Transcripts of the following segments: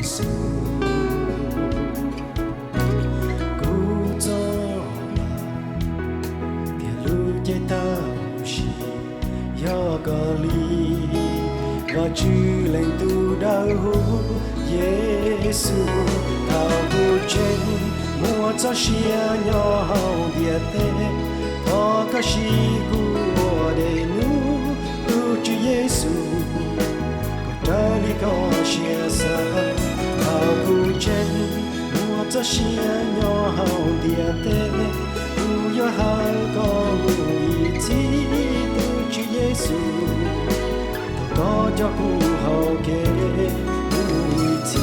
Giêsu cứu cho tiền lưu chạy tao chỉ do có lý và chữ lệnh tu đau Giêsu thao cứu trên mua cho xia nhỏ hậu địa tế thọ có xí của đề nu tu chữ Giêsu có lý có xia xa thao cứu trên mua cho xia nhỏ hậu địa tế tu yo hai có ý chí tu chữ Giêsu có cho cụ hậu kế ý chí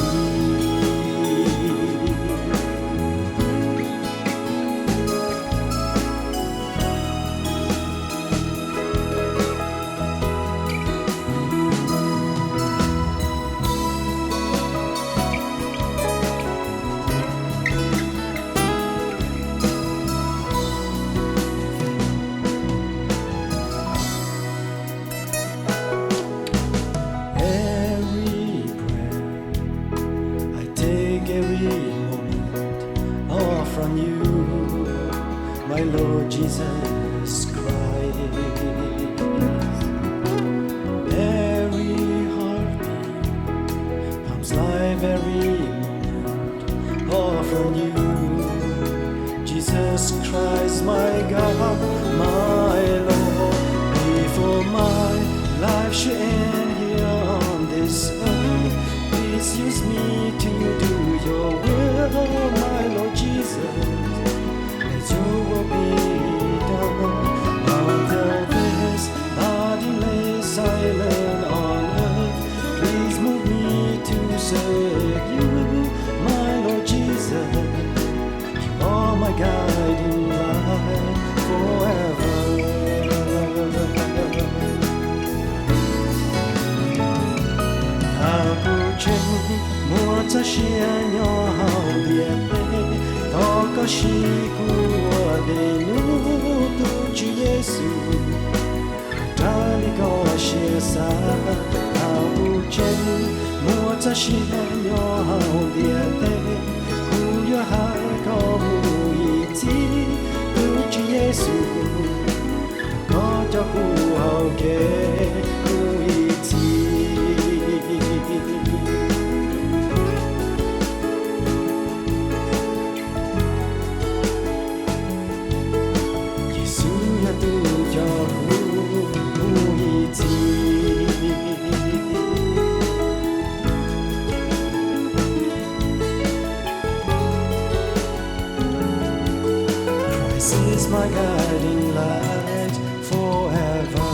every moment all from you, my Lord Jesus Christ. Every heartbeat comes live every moment all from you, Jesus Christ, my God, my Lord. Before my life should end here on this earth, please use me to do your will, my Lord Jesus. Let your will be done. Until this body lays silent on earth, please move me to serve you, my Lord Jesus. You are my guiding light forever. Mua cho xia nhỏ hậu địa tế thọ có xí của đề nu tu chữ Giêsu ta lý có xia xa thao trên mua cho xia nhỏ hậu địa tế cu yo hai có mùi chí tu chữ Giêsu có cho cu hậu kế mùi chí Christ is my guiding light forever.